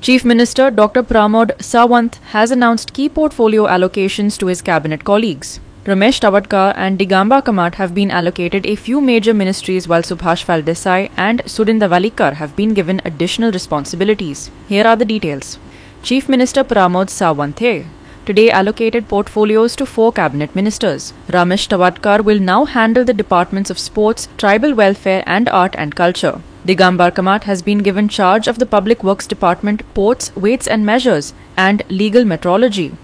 Chief Minister Dr. Pramod Sawant has announced key portfolio allocations to his cabinet colleagues. Ramesh Tawadkar and Digamba Kamat have been allocated a few major ministries, while Subhash Desai and Sudinda Valikar have been given additional responsibilities. Here are the details. Chief Minister Pramod Sawant today allocated portfolios to 4 cabinet ministers. Ramesh Tawadkar will now handle the departments of sports, tribal welfare and art and culture. Digambar Kamat has been given charge of the Public Works Department, ports, weights and measures, and legal metrology.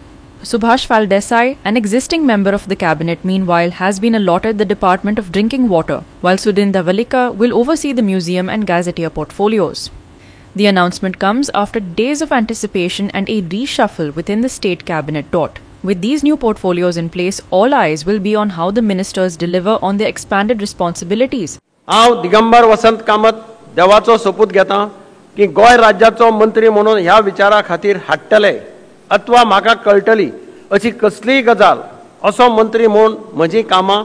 Subhash Desai, an existing member of the cabinet, meanwhile has been allotted the Department of Drinking Water, while Sudinda Valikar will oversee the museum and gazetteer portfolios. The announcement comes after days of anticipation and a reshuffle within the state cabinet. With these new portfolios in place, all eyes will be on how the ministers deliver on their expanded responsibilities. हांव दिगंबर वसंत कामत देवाचो सोपूत घेता की गोय राज्याचो मंत्री म्हणून ह्या विचारा खातीर हाडटले अथवा म्हाका कळटली अशी कसलीय गजाल असो मंत्री म्हूण म्हजी कामां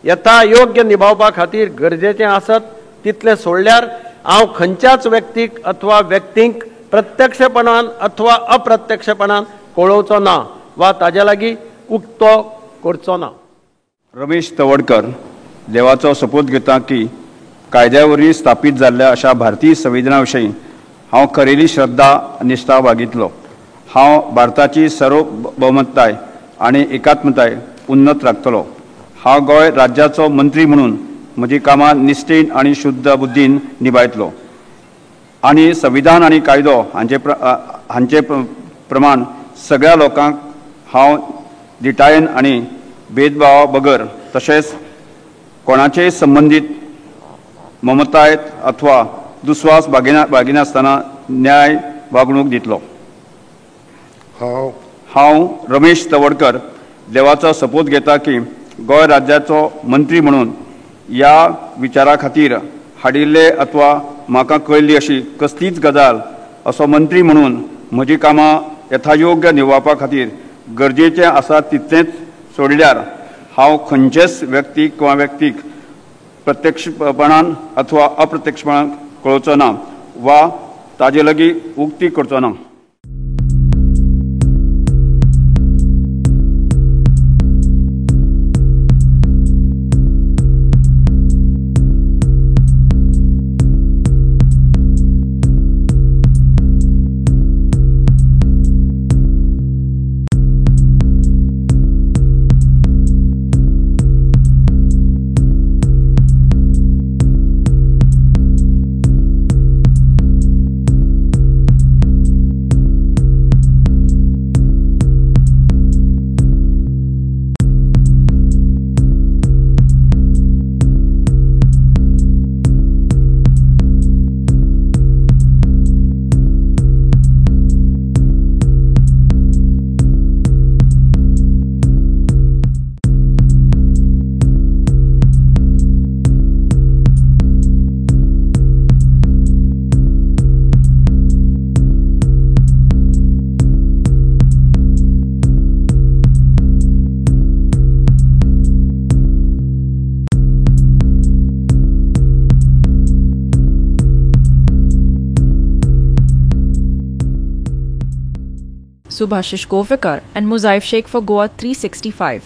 यथा योग्य निभावपा खातीर गरजेचें आसत तितलें सोडल्यार हांव खंयच्याच व्यक्तीक अथवा व्यक्तींक प्रत्यक्षपणान अथवा अप्रत्यक्षपणान कळोवचो ना वा ताजे लागीं उक्तो करचो ना. रमेश तवडकर देवाचो सोपूत घेता की कायद्या वरवीं स्थापीत जाल्ल्या अशा भारतीय संविधाना विशीं हांव खरेली श्रद्धा निश्ठा बाळगितलो. हांव भारताची सार्वभौमताय आनी एकात्मताय उन्नत राखतलो. हांव गोंय राज्याचो मंत्री म्हणून म्हजी कामां निश्ठेन आनी शुद्ध बुद्दीन निभायतलो आनी संविधान आनी कायदो हांचे प्रमाण सगळ्या लोकांक हांव दिटायेन आनी भेदभावा बगर तशेंच कोणाचेय संबंदीत ममतायत अथवा दुस्वास बाळगिनासतना न्याय वागणूक दितलो. हांव रमेश तवडकर देवाचो सोपूत घेता की गोंय राज्याचो मंत्री म्हणून ह्या विचारा खातीर हाडिल्ले अथवा म्हाका कळिल्ली अशी कसलीच गजाल असो मंत्री म्हणून म्हजी कामां यथायोग्य निभावपा खातीर गरजेचें आसा तितलेंच सोडल्यार हांव खंयचेच व्यक्तीक किंवा व्यक्तीक प्रत्यक्षपणान अथवा अप्रत्यक्षपणान कळोवचो ना वा ताजे लागीं उक्ती करचो ना. Subhashish Govekar and Muzaif Sheikh for Goa 365.